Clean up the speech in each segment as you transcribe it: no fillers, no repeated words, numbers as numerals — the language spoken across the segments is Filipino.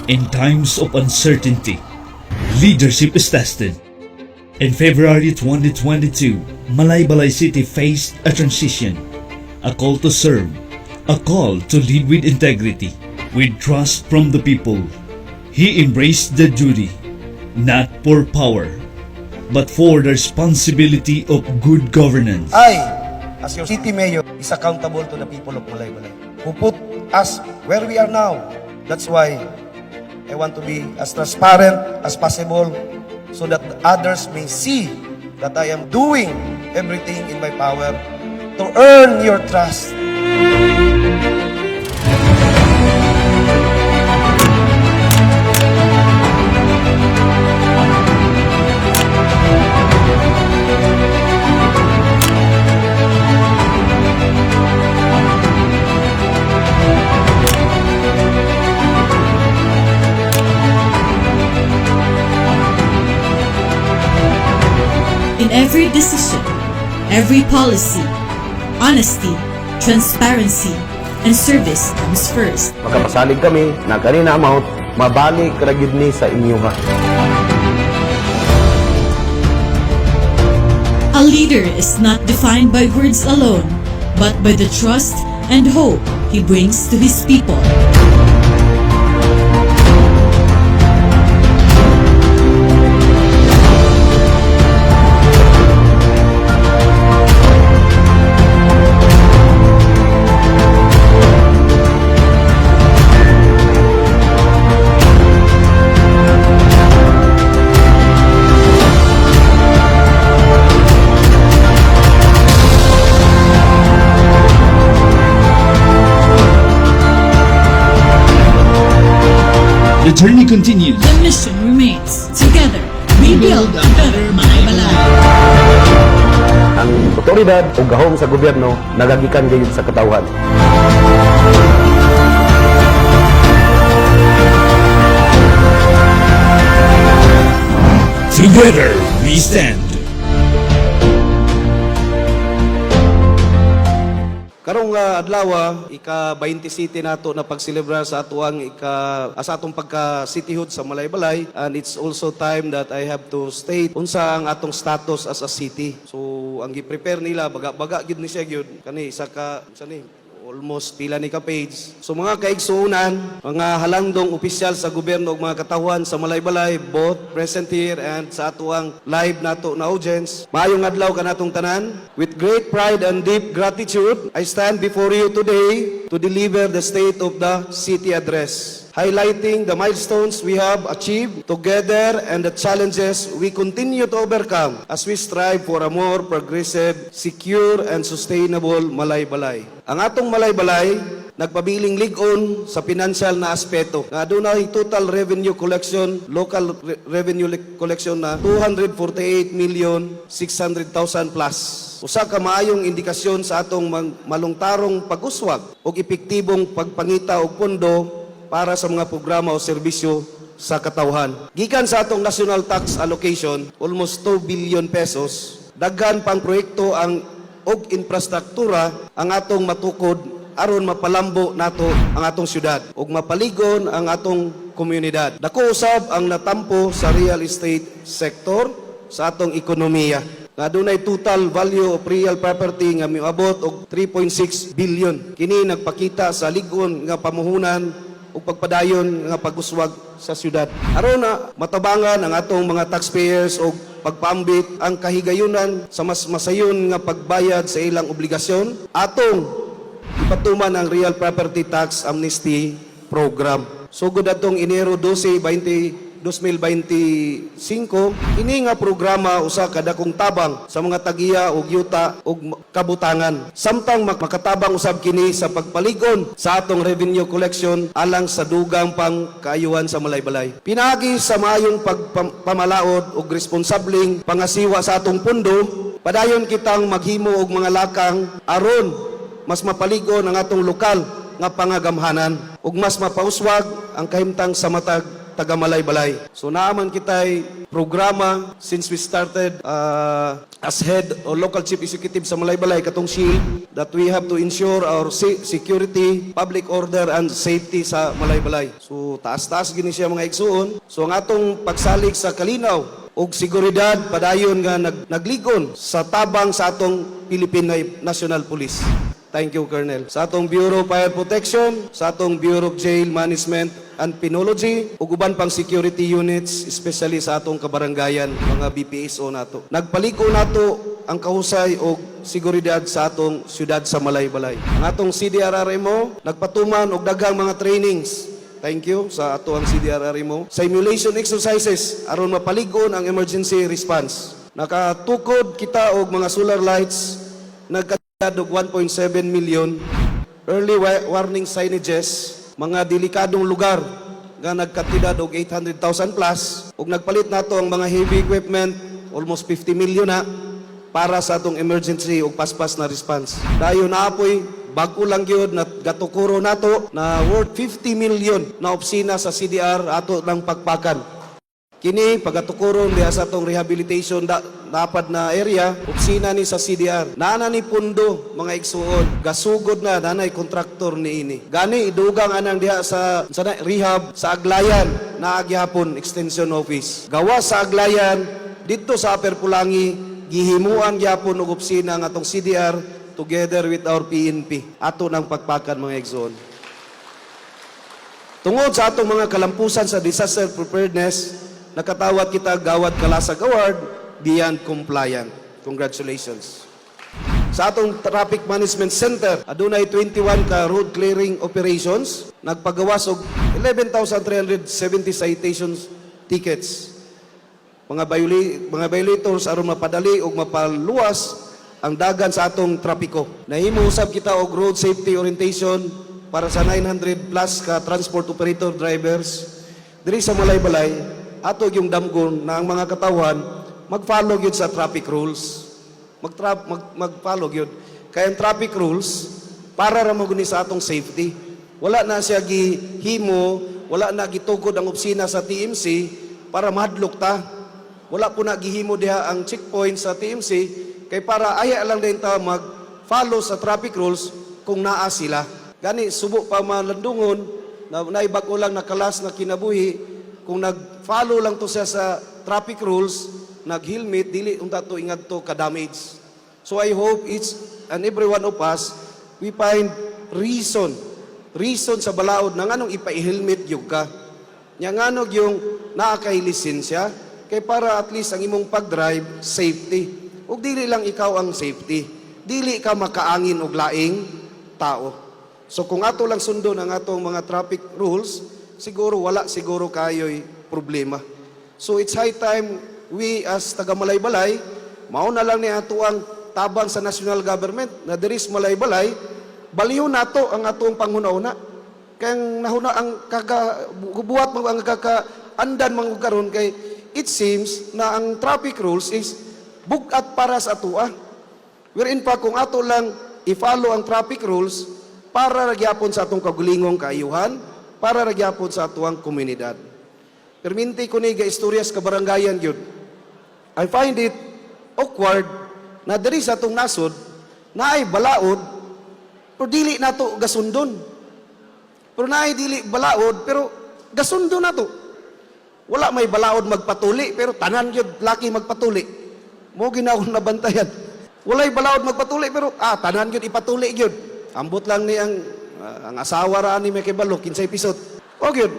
In times of uncertainty, leadership is tested. In February 2022, Malaybalay City faced a transition, a call to serve, a call to lead with integrity, with trust from the people. He embraced the duty, not for power, but for the responsibility of good governance. I, as your city mayor, is accountable to the people of Malaybalay, who put us where we are now. That's why I want to be as transparent as possible so that others may see that I am doing everything in my power to earn your trust. In every decision, every policy, honesty, transparency, and service comes first. Makapasalig kami na kanina amount, mabalik ragid ni sa inyuha. A leader is not defined by words alone, but by the trust and hope he brings to his people. The journey continues. The mission remains. Together, we build a better Malaybalay. Ang otoridad o gahom sa gobyerno nagagikan gayud sa katawhan. Together we stand. Karong adlaw ika-27 nato na pagselebrar sa atuang sa atong pagka cityhood sa Malaybalay, and it's also time that I have to state unsa ang atong status as a city. So ang gi-prepare nila baga gyud ni siya gyud kani almost pila ni ka page. So mga kaigsuunan, mga halangdong opisyal sa gobyerno ug mga katawhan sa Malaybalay, both present here and sa atuang live nato na audience. Maayong adlaw kanatong tanan. With great pride and deep gratitude, I stand before you today to deliver the State of the City Address, highlighting the milestones we have achieved together and the challenges we continue to overcome as we strive for a more progressive, secure, and sustainable Malaybalay. Ang atong Malaybalay nagpabiling lig-on sa financial na aspeto. Adunay total revenue collection, local revenue collection na 248,600,000 plus. Usa ka maayong indikasyon sa atong malungtarong pag-uswag o epektibong pagpangita og pondo para sa mga programa o serbisyo sa katawhan. Gikan sa atong national tax allocation, almost 2 billion pesos, daghan pang proyekto og infrastruktura ang atong matukod aron mapalambo nato ang atong syudad ug mapaligon ang atong komunidad. Dako usab ang natampo sa real estate sector sa atong ekonomiya. Adunay total value of real property nga miabot og 3.6 billion. Kini nagpakita sa lig-on nga pamuhunan o pagpadayon nga pag-uswag sa syudad. Aron na matabangan ang atong mga taxpayers o pagpaambit ang kahigayunan sa mas masayon nga pagbayad sa ilang obligasyon, atong ipatuman ang Real Property Tax Amnesty Program. Sugod atong Enero 12, 2025, ini nga programa usa ka dakong tabang sa mga tagiya ug yuta ug kabutangan. Samtang makatabang usab kini sa pagpaligon sa atong revenue collection alang sa dugang pang kaayuhan sa Malaybalay. Pinagi sa maayong pagpamalaod ug responsabling pangasiwa sa atong pondo, padayon kitang maghimo og mga lakang aron mas mapaligon ang atong lokal nga pangagamhanan ug mas mapauswag ang kahimtang sa matag taga Malaybalay. So naaman kitay programa since we started as head or local chief executive sa Malaybalay katong SHIELD that we have to ensure our security, public order and safety sa Malaybalay. So taas-taas gini siya mga igsuon. So ang atong pagsalig sa kalinaw ug seguridad padayon nga nagligon sa tabang sa atong Philippine National Police. Thank you, Colonel. Sa atong Bureau of Fire Protection, sa atong Bureau of Jail Management and Penology, ug uban pang security units, especially sa atong kabarangayan, mga BPSO nato. Nagpaliko nato ang kahusay og seguridad sa atong syudad sa Malaybalay. Ang atong CDRRMO, nagpatuman og daghang mga trainings. Thank you sa ato ang CDRRMO. Simulation exercises aron mapaligon ang emergency response. Nakatukod kita og mga solar lights, nagkatad og 1.7 million, early warning signages, mga delikadong lugar nga nagkatidad og 800,000 plus, ug nagpalit nato ang mga heavy equipment, almost 50 million na, para sa atong emergency ug paspas na response. Dayon naapoy bago lang gyud na gatukuro nato na worth 50 million na opisina sa CDR ato lang pagpakan. Kini pagatukuron diha sa atong rehabilitation napad na area, opisina ni sa CDR. Nana ni pundo mga igsuon, gasugod na nanay kontraktor ni ini. Gani idugang anang diha sa rehab sa Aglayan na agyapon extension office. Gawa sa Aglayan dito sa Upper Pulangi, gihimuan gyapon og opisina ng atong CDR together with our PNP. Ato nang pagpakan mga igsuon. Tungod sa atong mga kalampusan sa disaster preparedness, nakatawat kita Gawad Kalasag Award, Beyond Compliant. Congratulations. Sa atong Traffic Management Center, adunay 21 ka road clearing operations, nagpagawas og 11,370 citations tickets. Mga violators aron mapadali og mapaluwas ang dagan sa atong trapiko. Nahimo usab kita og road safety orientation para sa 900 plus ka transport operator drivers diri sa Malaybalay. Ato yung damgon na ang mga katawan mag-follow yun sa traffic rules. Mag-follow yun. Kaya ang traffic rules, para ramaguni sa atong safety. Wala na siya gihimo, wala na gitukod ang opisina sa TMC para madlok ta. Wala po na gihimo diha ang checkpoint sa TMC kay para aya lang din ta mag-follow sa traffic rules kung naa sila. Gani, subo pa malandungon, na naibag-o lang nakalas na kinabuhi, kung nag-follow lang to siya sa traffic rules, nag-helmet, dili unta to ingad to ka-damage. So I hope each and every one of us, we find reason sa balaod na nganong ipa-helmet yung ka. Nya nganog yung naakay-lisensya, kay para at least ang imong pag-drive, safety. Ug dili lang ikaw ang safety. Dili ka makaangin og laing tao. So kung ato lang sundon ang atong mga traffic rules, siguro wala siguro kayo'y problema. So it's high time we as taga Malaybalay, mao na lang ni ato ang tabang sa national government na diri sa Malaybalay, baliw nato ang atong panghuna-una. Kaya nahuna ang buhat mo ang kakaandan mga karon kay it seems na ang traffic rules is bugat para sa atua. Wherein pa kung ato lang i-follow ang traffic rules para ragyapon sa atong kagulingong kaayuhan, para ragyapon sa atuang komunidad. Perminti ko ni ga-istoryas kabarangayan yun. I find it awkward na diri sa atong nasod na ay balaod pero dili nato gasundon. Pero na ay dili balaod pero gasundon nato. Wala may balaod magpatuli pero tanan yun laki magpatuli. Mo ginawon na bantayan. Walay balaod magpatuli pero tanan yun ipatuli yun. Ambot lang ni ang asawa ra ni may kibalo 15 episode. Okay.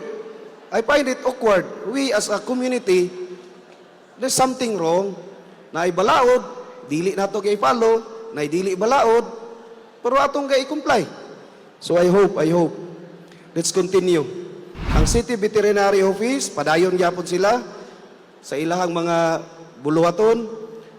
I find it awkward. We as a community, there's something wrong. Na ibalaod, dili nato kay follow, na dili balaod, pero atong kay comply. So I hope. Let's continue. Ang City Veterinary Office, padayon gyapon sila sa ilahang mga buluhaton.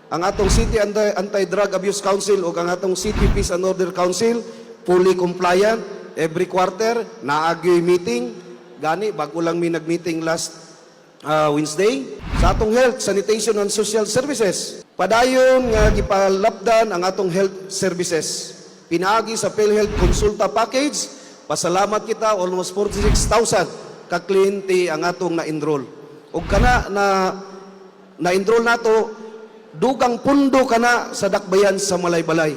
Ang atong City Anti-Drug Abuse Council o ang atong City Peace and Order Council, fully compliant. Every quarter, naagyo'y meeting. Gani, bago lang may nag-meeting last Wednesday. Sa atong health, sanitation and social services. Padayon nga gipalapdan ang atong health services. Pinaagi sa PhilHealth Consulta Package. Pasalamat kita, almost 46,000 ka kliyente ang atong na-enroll. O kana na-enroll nato, dugang pundo kana sa dakbayan sa Malaybalay.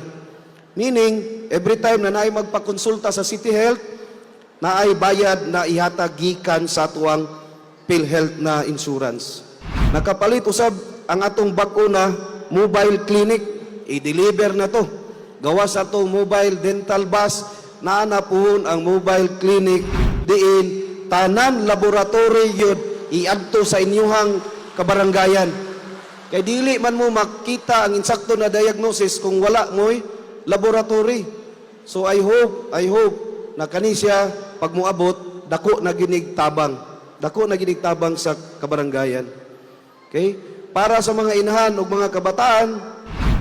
Meaning, every time na naay magpakonsulta sa City Health, naay bayad na ihatag gikan sa tuwang PhilHealth na insurance. Nakapalit usab ang atong bag-o na mobile clinic, i-deliver na to. Gawa sa to mobile dental bus, naana pohon ang mobile clinic diin tanan laboratory yun iadto sa inyuhang kabaranggayan. Kay dili man mo makita ang insakto na diagnosis kung wala mo'y laboratory. So I hope na kani siya pag moabot dako na ginig tabang. Dako na ginig tabang sa kabaranggayan. Okay? Para sa mga inahan o mga kabataan,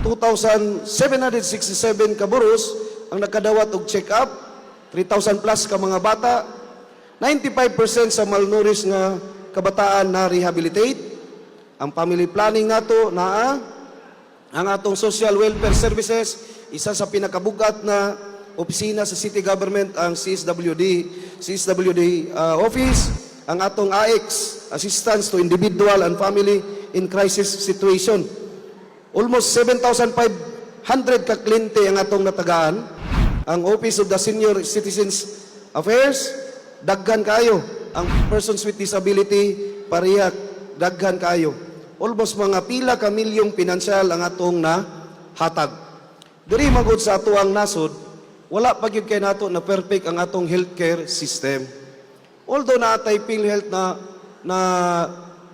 2,767 kaburos ang nakadawat og check-up, 3,000 plus ka mga bata, 95% sa malnourished nga kabataan na rehabilitate. Ang family planning nato naa, ang atong social welfare services, isa sa pinakabugat na opisina sa city government ang CSWD office, ang atong AX, Assistance to Individual and Family in Crisis Situation. Almost 7,500 ka kliyente ang atong natagaan. Ang Office of the Senior Citizens Affairs, daghan kayo. Ang persons with disability, pariyak, daghan kayo. Almost mga pila ka milyong pinansyal ang atong na hatag. Diri magod sa ato ang nasod, wala pa gyud kay nato na perfect ang atong healthcare system. Although naatay PhilHealth na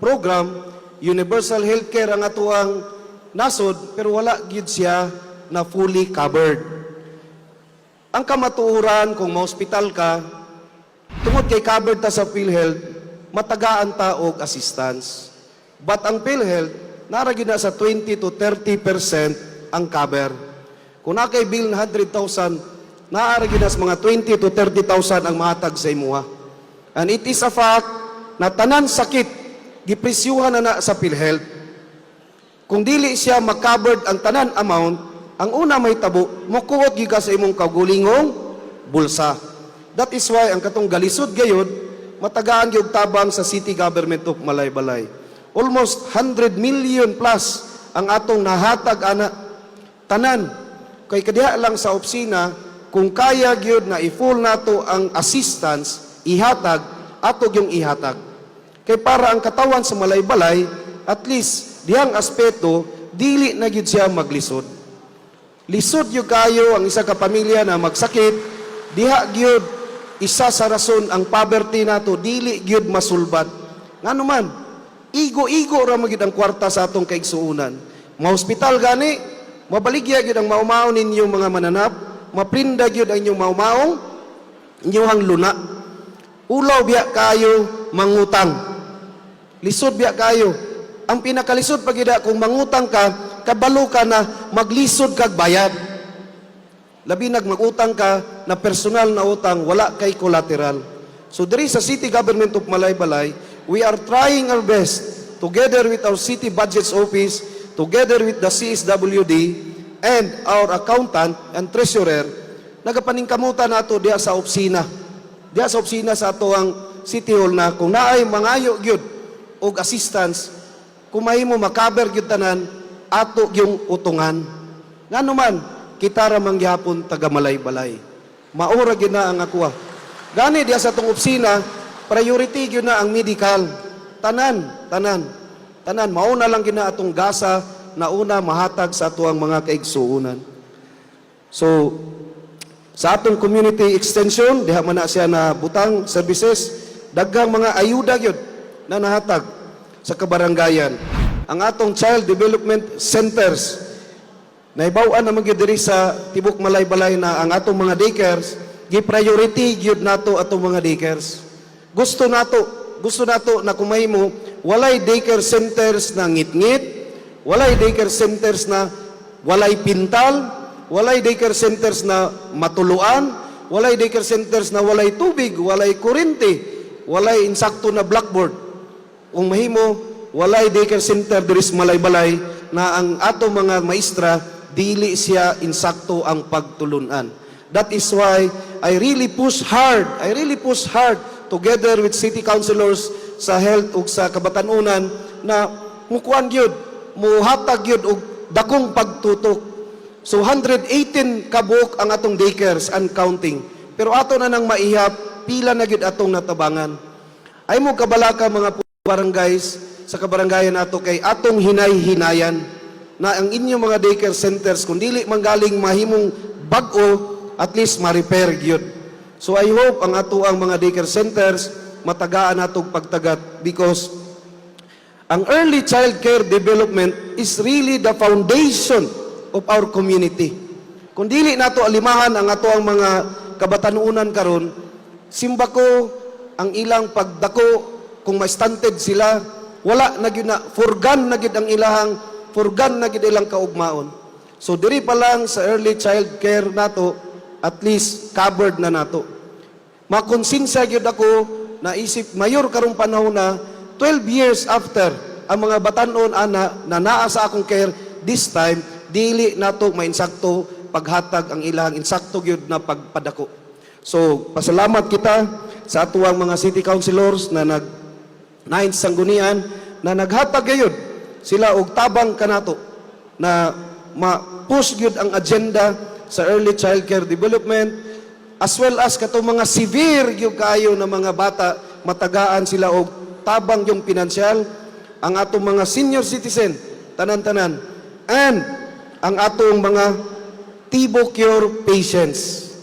program, universal healthcare ang ato ang nasod, pero wala gyud siya na fully covered. Ang kamatuoran kung ma-hospital ka, tungod kay covered ta sa PhilHealth, matagaan ta og assistance. But ang PhilHealth, naragid na sa 20 to 30% ang cover. Kung na kay bill na 100,000, naaragid na sa mga 20 to 30,000 ang mahatag sa imuha. And it is a fact na tanan sakit, gipresyuhan na sa PhilHealth. Kung dili siya mag-covered ang tanan amount, ang una may tabo, mukuot giga sa imong kagulingong bulsa. That is why ang katong galisod gayud, matagaan gyud tabang sa city government of Malaybalay. Almost 100 million plus ang atong nahatag ana tanan. Kay kadiha lang sa opisina, kung kaya gyud na i-full nato ang assistance, ihatag, ato yung ihatag. Kay para ang katawan sa Malaybalay, at least dihang aspeto, dili na gyud siya maglisod. Lisod yung kayo ang isa ka pamilya na magsakit, diha gyud isa sa rason ang poverty nato, dili gyud masulbad. Ngano man, igo-igo ra magyud ang kwarta sa atong kaigsuunan. Ma-hospital gani, mabaligya gyud ang maumaon ninyong mga mananap, maprinda gyud ang inyong maumaong, inyong luna. Ulaw biya kayo mangutang. Lisod biya kayo. Ang pinakalisod pagida kung mangutang ka, kabalo ka na maglisod kag bayad. Labi magutang ka na personal na utang, wala kay collateral. So diri sa City Government of Malaybalay, we are trying our best together with our City Budgets Office, together with the CSWD and our accountant and treasurer, nagapaningkamutan nato diha sa opisina. Diha sa opisina sa ato ang City Hall na kung naay mangayo gyud og assistance, kung mahimo makaber gyud tanan ato yung utungan. Ngano man kita ra mangyapon taga Malaybalay. Maura gyud na ang akuha. Gani diya sa tong opisina, priority gyud na ang medical. Tanan mauna lang gyud na atong gasa na una mahatag sa atuang mga kaigsuonan. So sa atong community extension, diha man na siya na butang services, daghang mga ayuda gyud na nahatag sa kabaranggayan. Ang atong child development centers, naibaw-an naman gyud diri sa Tibok Malaybalay na ang atong mga daycares, gi-priority gyud nato atong mga daycares. Gusto nato na kung mahimo, walay daycare centers na ngit-ngit, walay daycare centers na walay pintal, walay daycare centers na matuluan, walay daycare centers na walay tubig, walay kuryente, walay insakto na blackboard. Kung mahimo, walay daycare center diri sa Malaybalay na ang ato mga maestra dili siya insakto ang pagtulunan. That is why I really push hard to together with city councilors sa health ug sa kabatanunan na mukuan gyud, muhatag gyud og dakong pagtutok. So 118 kabuok ang atong daycares and counting. Pero ato na nang maihap, pila na gyud atong natabangan. Ay mo kabalaka mga barangays sa kabarangayan nato kay atong hinay-hinayan na ang inyong mga daycare centers kung dili manggaling mahimong bag-o, at least ma-repair gyud. So I hope ang ato ang mga daycare centers matagaan natong pagtagat because ang early child care development is really the foundation of our community. Kung dili nato alimahan ang ato ang mga kabatanunan karon, simba ko ang ilang pagdako kung ma-stunted sila, wala na gyud na forgan na gyud ang ilahang forgan na gyud ilang kaugmaon. So diri pa lang sa early child care nato, at least covered na nato. Makonsensya gyud ako na isip mayor karong panahon na 12 years after ang mga batanon ana na naa sa akong care, this time dili nato mainsakto paghatag ang ilang insakto gyud na pagpadako. So pasalamat kita sa atuang mga city councilors na nag sanggunian na naghatag gyud sila og tabang kanato na ma-push gyud ang agenda sa early child care development as well as katong mga severe gyud kaayo na mga bata matagaan sila og tabang yung pinansyal, ang atong mga senior citizen tanan-tanan, and ang atong mga TiboCure patients.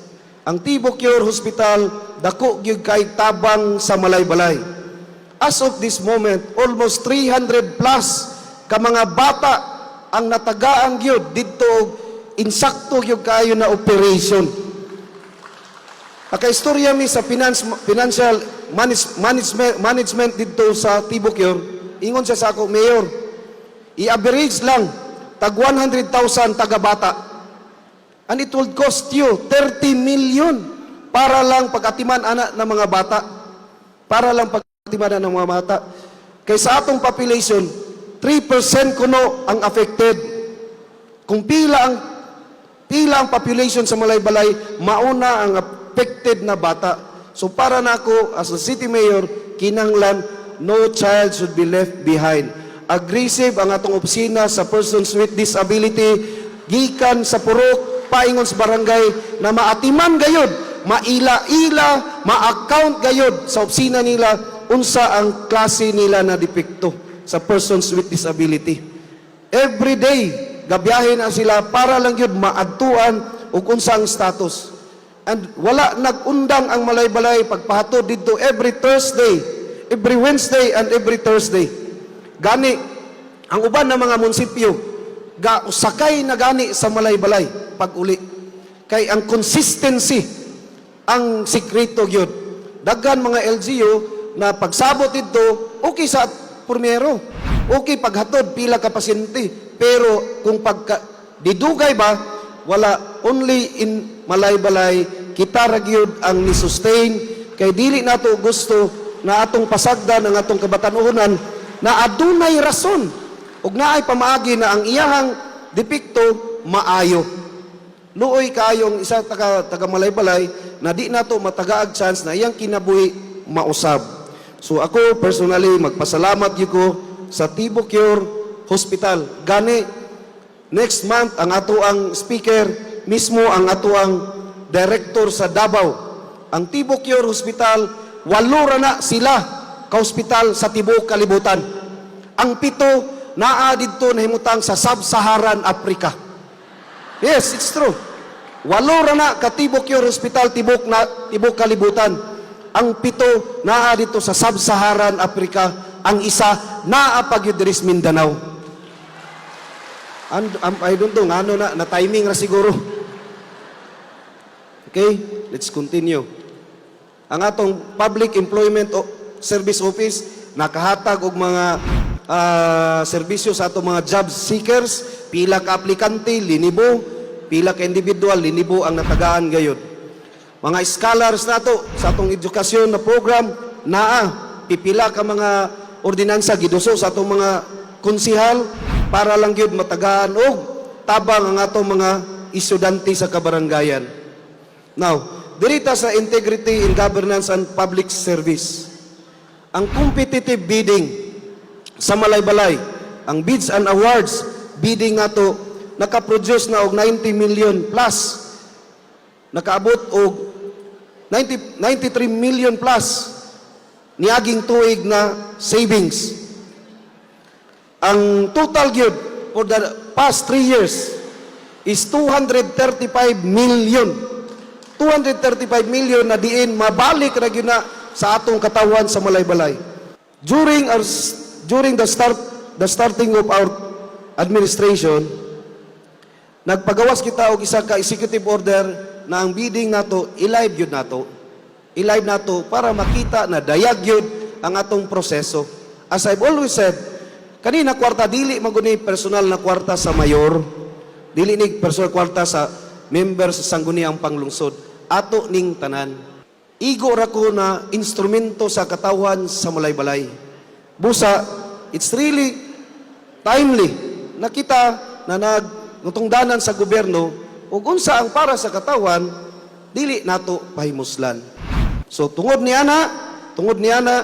Ang TiboCure Hospital dako gyud kay tabang sa Malaybalay. As of this moment, almost 300 plus ka mga bata ang natagaan gyud didto og insakto gyud kayo na operation. Nakaistorya mi sa financial management dito sa TiboCure, ingon siya sa ako, Mayor, i-average lang, tag 100,000 taga-bata. And it will cost you 30 million para lang pag-atiman anak ng mga bata. Para lang pag-atiman ng mga bata. Kaysa atong population, 3% kuno ang affected. Kung pila ang population sa Malaybalay, mauna ang affected na bata. So para nako as a city mayor, kinahanglan no child should be left behind. Aggressive ang atong opisina sa persons with disability, gikan sa purok, paingon sa barangay na maatiman gayud, maila-ila, ma-account gayud sa opisina nila unsa ang klase nila na depekto sa persons with disability. Every day, gabiyahin na sila para lang yun maadtuan ug unsa ang status. And wala nag-undang ang Malaybalay pagpahatod dito every Thursday, every Wednesday and every Thursday. Gani ang uban ng mga munisipyo sakay na gani sa Malaybalay pag uli. Kay ang consistency ang sikreto gyud. Daghan mga LGU na pagsabot dito okay sa pormero, okay paghatod pila ka pasyente, pero kung didugay ba wala, only in Malaybalay kita ra gyud ang ni-sustain kay dili nato gusto na atong pasagdan ang atong kabatanunan na adunay rason ug naay pamaagi na ang iyahang depekto maayo. Luoy kaayong isa taga Malaybalay na di nato matagaag chance na iyang kinabuhi mausab. So ako personally magpasalamat gyud ko sa TiboCure Hospital. Gani next month ang ato ang speaker mismo ang ato ang director sa Davao. Ang TiboCure Hospital, 8 ra na sila ka hospital sa tibuok kalibutan. Ang 7 naa didto nahimutang sa Sub-Saharan Africa. Yes, it's true. 8 ra na ka TiboCure Hospital tibuok kalibutan. Ang 7 naa dito sa Sub-Saharan Africa. Ang isa naa pa gyud diri sa Mindanao. I don't know, ano na timing ra siguro. Okay, let's continue. Ang atong Public Employment Service Office nakahatag og mga serbisyo sa atong mga job seekers, pila ka aplikante, linibo, pila ka individual, linibo ang natagaan gayud. Mga scholars nato sa atong edukasyon na program, pipila ka mga ordinansa giduso sa atong mga konsihal para lang gyud matagaan og tabang ang atong mga estudyante sa kabarangayan. Now, dirita sa integrity in governance and public service. Ang competitive bidding sa Malaybalay, ang bids and awards bidding nga to, nakaproduce na og 90 million plus. Nakaabot og 93 million plus niaging tuig na savings. Ang total gyud for the past 3 years is 235 million. 235 million na diin mabalik ra gyud na sa atong katawan sa Malaybalay. During the starting of our administration, nagpagawas kita og isa ka executive order na ang bidding nato i-live gyud nato. I-live nato para makita na dayag gyud ang atong proseso. As I've always said, kanina kwarta dili maguni personal na kwarta sa mayor, dili ni personal kwarta sa member sa sangguniang panglungsod, ato ning tanan. Igo ra ko na instrumento sa katawan sa Malaybalay. Busa, it's really timely na kita na nagtungdanan sa gobyerno ug unsa ang para sa katawan dili nato pahimuslan. So tungod niya na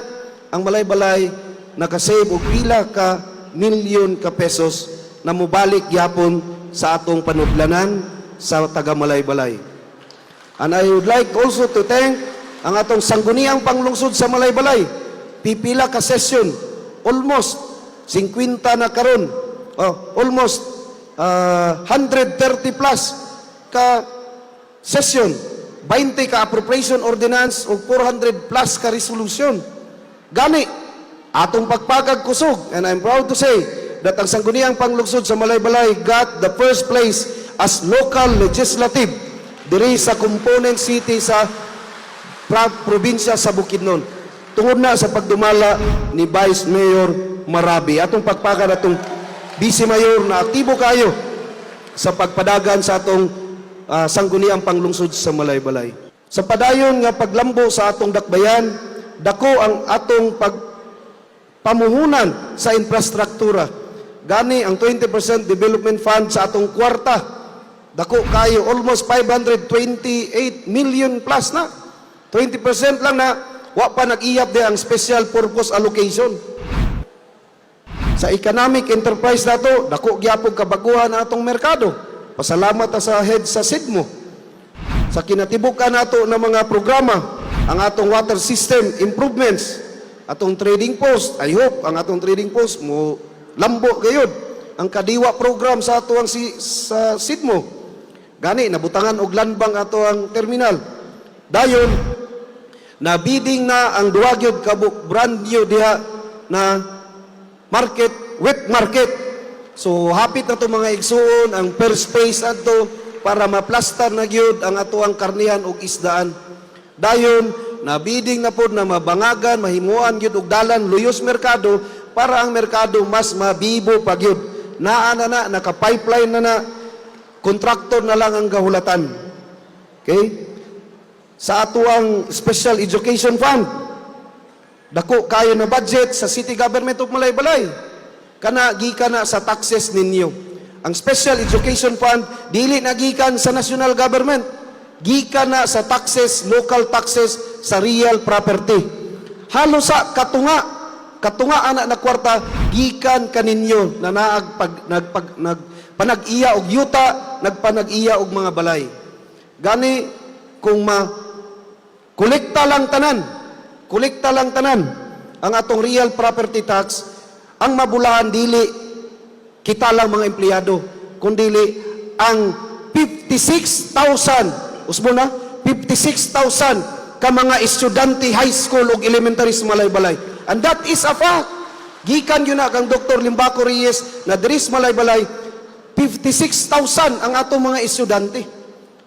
ang Malaybalay nakasave og pila ka milyon ka pesos na mobalik gyapon sa atong panudlanan sa taga Malaybalay. And I would like also to thank ang atong sangguniang panglungsod sa Malaybalay. Pipila ka session, almost 50 na karon. Almost 130 plus ka session, 20 ka appropriation ordinance o 400 plus ka resolution. Gani atong pagpagag kusog, and I'm proud to say that ang sangguniang panglungsod sa Malaybalay got the first place as local legislative diri sa component city sa probinsya sa Bukidnon. Tungod na sa pagdumala ni Vice Mayor Marabi. Atong pagpagad atong Vice Mayor na aktibo kayo sa pagpadagan sa atong sangguniang panglungsod sa Malaybalay. Sa padayon nga paglambo sa atong dakbayan, dako ang atong pamuhunan sa infrastruktura. Gani ang 20% development fund sa atong kwarta. Dako kayo, almost 528 million plus na. 20% lang na wa pa nag-iyap de ang special purpose allocation. Sa economic enterprise nato, dako gyapon kabaguhan ang atong merkado. Pasalamat sa head sa SIDMO. Sa kinatibukan nato ng mga programa, ang atong water system improvements, atong trading post, I hope ang atong trading post mo lambo gayud. Ang kadiwa program sa ato ang sa SIDMO. Gani nabutangan og landbang ato ang terminal. Dayon na bidding na ang duwa gyud ka brand new diha na market, wet market. So hapit na to mga igsuon ang first phase adto para maplastar na gyud ang ato ang karnihan ug isdaan. Dayon na bidding na pod na mabangagan, mahimuan gyud og dalan luyos merkado para ang merkado mas mabibo pa gyud. Naa na naka-pipeline na kontraktor na lang ang gahulatan. Okay? Sa ato ang Special Education Fund, dako kayo na budget sa City Government of Malaybalay. Gikan na sa taxes ninyo. Ang Special Education Fund, dili na gikan sa national government. Gikan na sa taxes, local taxes, sa real property. Halo sa katunga anak na kwarta, gikan kaninyo na nagpanag-iya og yuta, nagpanag-iya og mga balay. Gani, kung kolekta lang tanan ang atong real property tax, ang mabulahan dili kita lang mga empleyado, kundili ang 56,000 usbo na 56,000 ka mga estudyante high school ug elementary sa Malaybalay. And that is a fact. Gikan yun na kang Dr. Limbaco Reyes na diri sa Malaybalay, 56,000 ang atong mga estudyante.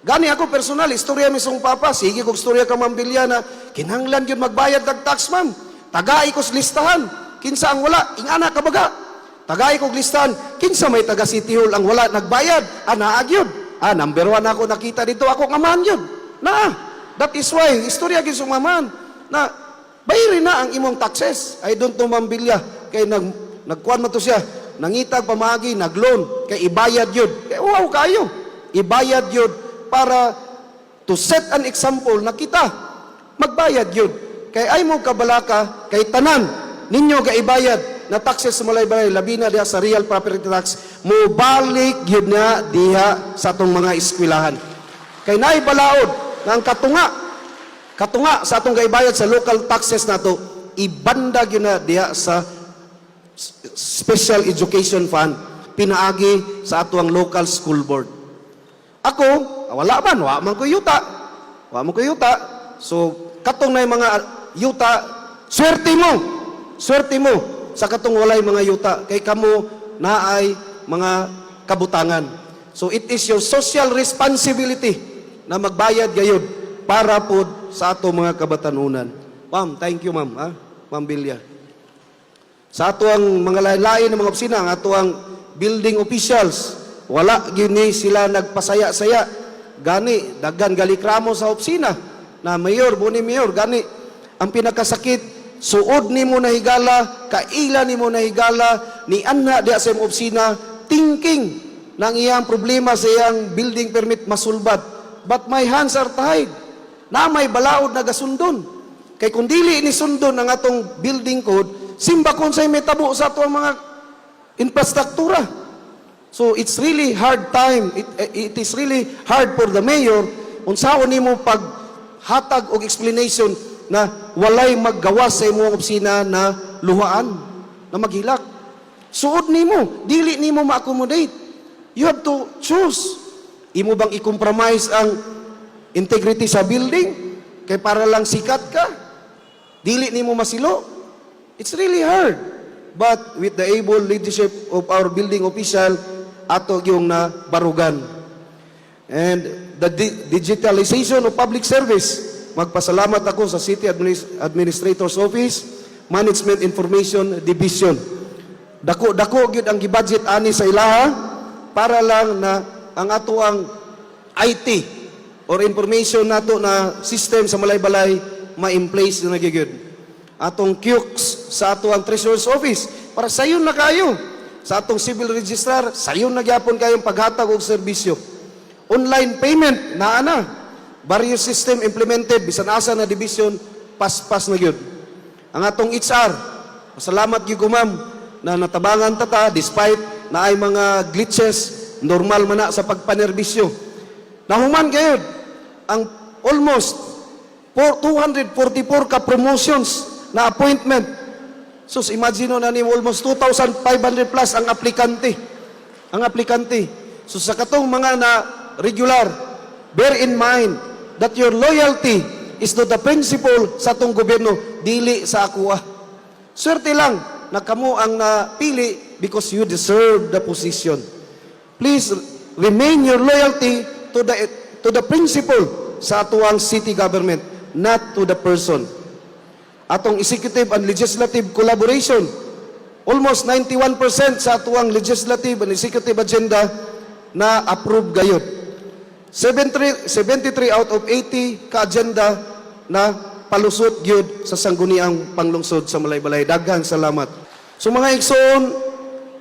Gani ako personal, istorya misong papa, sige kong istorya ka Ma'am Biliana, kinahanglan yun magbayad ng tax ma'am. Tagai ko listahan, kinsa ang wala, ingana ka baga. Tagai ko listahan, kinsa may taga City Hall ang wala, nagbayad, naag yun. Number 1 ako nakita dito, ako ngaman yun. That is why, istorya gisong maman, na bayarin na ang imong taxes. I don't know Ma'am Bilya, kay nagkuhan mo to siya, nangitag pamagi, nagloan, kay ibayad yun. Kay wow kayo, ibayad yun, para to set an example na kita magbayad yun. Kay ay mo kabalaka, kay tanan ninyo gaibayad na taxes sa malay-balay, labi na diha sa real property tax, mo balik yun na diha sa atong mga eskwelahan. Kay naibalaod na ang katunga sa atong gaibayad sa local taxes nato, ibandag yun na diha sa Special Education Fund, pinaagi sa ato ang local school board. Ako, wala man ko yuta. So, katong na yung mga yuta, swerte mo sa katong walay mga yuta, kay kamo naay mga kabutangan. So, it is your social responsibility na magbayad gayud para po sa ato mga kabatanunan. Ma'am, thank you ma'am, Ma'am Bilya. Sa ato ang mga lain ng mga opisina, ang ato ang building officials, wala gini sila nagpasaya-saya. Gani, daghan galikramo sa opisina na mayor, mayor, gani. Ang pinakasakit, suod ni mo nahigala, kaila ni mo nahigala, ni anna diya sa iyong opisina, thinking ng iyang problema sa iyang building permit masulbad. But my hands are tied. Na may balaod na gasundon. Kay kung dili ni sundon ang atong building code, simba kung sa'y may tabo sa atong mga infrastruktura. So it's really hard time. It is really hard for the mayor unsaon nimo paghatag og explanation na walay maggawas sa imong opisina na luhaan, na maghilak. Suod nimo, dili nimo ma-accommodate. You have to choose. Imo bang i-compromise ang integrity sa building kay para lang sikat ka? Dili nimo masilo. It's really hard. But with the able leadership of our building official, ato yung na barugan. And the digitalization of public service, magpasalamat ako sa City Administrator's Office, Management Information Division. Dako gyud ang gibudget ani sa ilaha para lang na ang ato ang IT or information nato na system sa malay-balay ma-in-place na gyud. Atong QX sa ato ang Treasurer's Office para sayon na kayo. Sa atong civil registrar, sayon na gyapon kayong paghatag og serbisyo. Online payment naa na. Various system implemented bisan asa na division pas na gyud. Ang atong HR, salamat gyud ko ma'am na natabangan ta despite na ay mga glitches, normal man na sa pagpanerbisyo. Nahuman gayud ang almost 244 ka promotions na appointment. So imagine na ni almost 2,500 plus ang aplikante. So sa katong mga na regular, bear in mind that your loyalty is to the principle sa atong gobyerno, dili sa akuha. Swerte lang na kamo ang napili because you deserve the position. Please remain your loyalty to the principle sa atuang city government, not to the person. Atong executive and legislative collaboration, almost 91% sa atuang legislative and executive agenda na approve gayud. 73 out of 80 ka agenda na palusot gyud sa sangguniang panglungsod sa Malaybalay. Daghang salamat. So mga igsoon,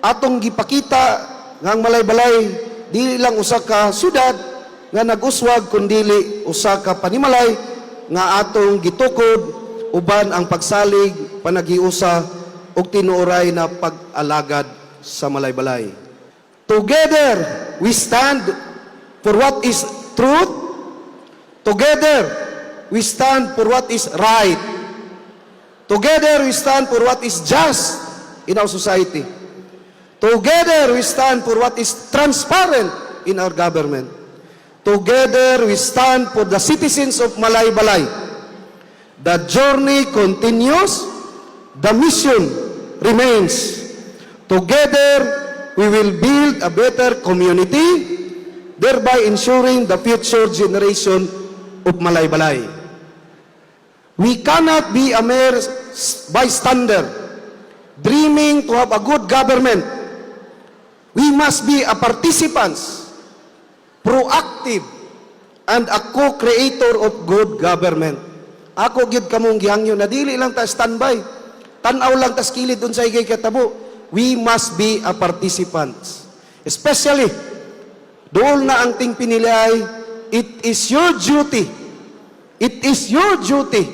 atong gipakita nga ang Malaybalay dili lang usa ka syudad nga nag-uswag kundi usa ka panimalay nga atong gitukod uban ang pagsalig, panagiusa ug tinuoray na pag-alagad sa Malaybalay. Together we stand for what is truth. Together we stand for what is right. Together we stand for what is just in our society. Together we stand for what is transparent in our government. Together we stand for the citizens of Malaybalay. The journey continues, the mission remains. Together we will build a better community, thereby ensuring the future generation of Malaybalay. We cannot be a mere bystander, dreaming to have a good government. We must be a participants, proactive, and a co-creator of good government. Ako gyud kamong gihangyo na dili lang ta standby, tan-aw lang ta skilid unsay kay katabo. We must be a participants. Especially dool na ang ting pinilay it is your duty. It is your duty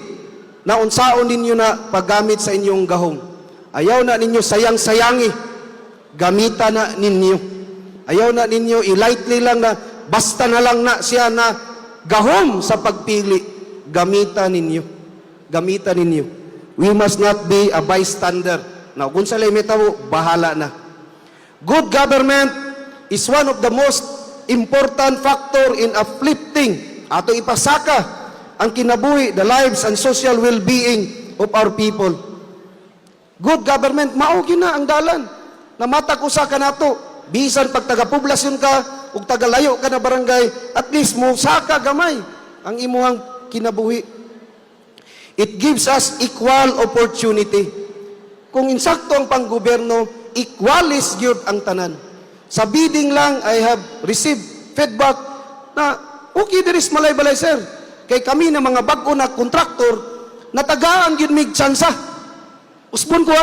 na unsaon ninyo na paggamit sa inyong gahom. Ayaw na ninyo sayang-sayangi. Gamita na ninyo. Ayaw na ninyo i-lightly lang na basta na lang na siya na gahom sa pagpili. Gamita ninyo. Gamita ninyo. We must not be a bystander. Now, kung sa limita mo, bahala na. Good government is one of the most important factor in uplifting ato ipasaka ang kinabuhi, the lives and social well-being of our people. Good government, mao gina ang dalan. Namatag usa ka nato, bisan pag taga-poblasyon ka ug taga-layo ka na barangay, at least mo saka gamay ang imuhang kinabuhi. It gives us equal opportunity. Kung insakto ang panggobyerno, equalis gyud ang tanan. Sa bidding lang, I have received feedback na okay diris malay-balay, sir. Kay kami na mga bag-o na kontraktor, natagaan gyud mig tsansa. Usbon ko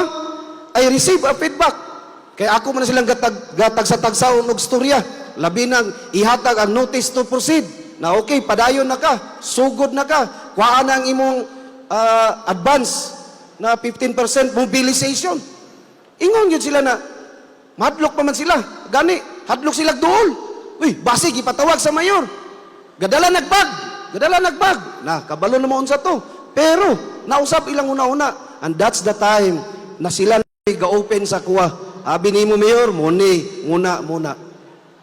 I receive a feedback. Kay ako man silang gatag sa tagsaon og storya. Labi nang ihatag ang notice to proceed. Na okay, padayon na ka, sugod na ka, kuhaan ang imong advance na 15% mobilization. Ingon yun sila na, mahadlok pa man sila. Gani, hadlok sila dool. Uy, basig, ipatawag sa mayor. Gadala nagbag. Na, kabalo na mo sa to. Pero, nausap ilang una-una. And that's the time na sila ga-open sa kuha. Abi ni mo, mayor, muna.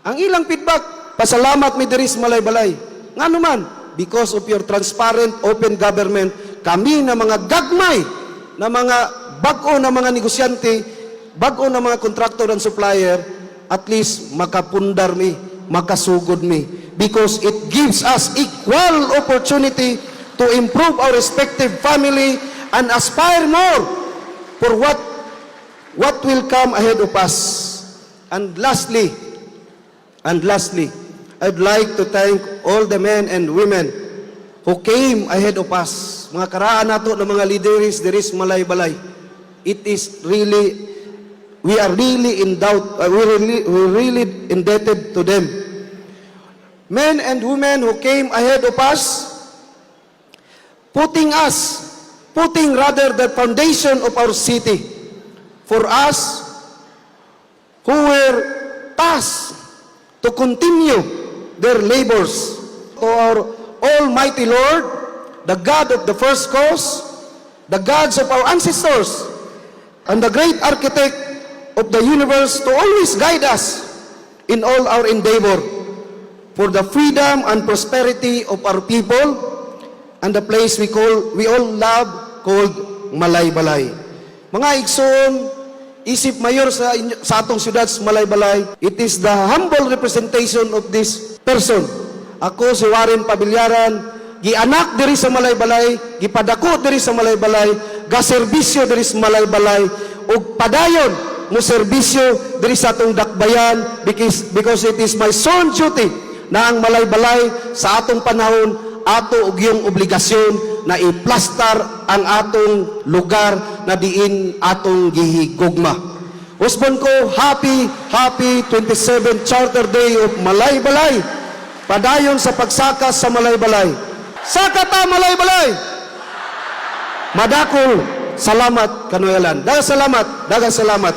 Ang ilang feedback, pasalamat mi diris malay-balay. Nga naman, because of your transparent, open government, kami na mga gagmay, na mga bag-o na mga negosyante, bag-o na mga contractor and supplier, at least makapundar mi, makasugod mi. Because it gives us equal opportunity to improve our respective family and aspire more for what will come ahead of us. And lastly, I'd like to thank all the men and women who came ahead of us. Mga karaan nato ng mga leaders, diris malay-balay. It is really, we are really we're really indebted to them. Men and women who came ahead of us, putting rather the foundation of our city. For us, who were tasked to continue their labors, to our Almighty Lord, the God of the first cause, the gods of our ancestors, and the great architect of the universe to always guide us in all our endeavor for the freedom and prosperity of our people and the place we all love called Malaybalay. Mga igsoon, isip mayor sa atong syudad Malaybalay, it is the humble representation of this person. Ako si Warren Pabilyaran, gianak diri sa Malaybalay, gipadako diri sa Malaybalay, gaserbisyo diri sa Malaybalay, ug padayon mo serbisyo diri sa atong dakbayan because it is my sworn duty na ang Malaybalay sa atong panahon ato og yung obligasyon na i-plaster ang atong lugar na diin atong gihigugma. Usbon ko, happy 27th Charter Day of Malaybalay. Padayon sa pagsakas sa Malaybalay. Saka ta Malaybalay! Madakol, salamat kanuyalan. Daghang salamat.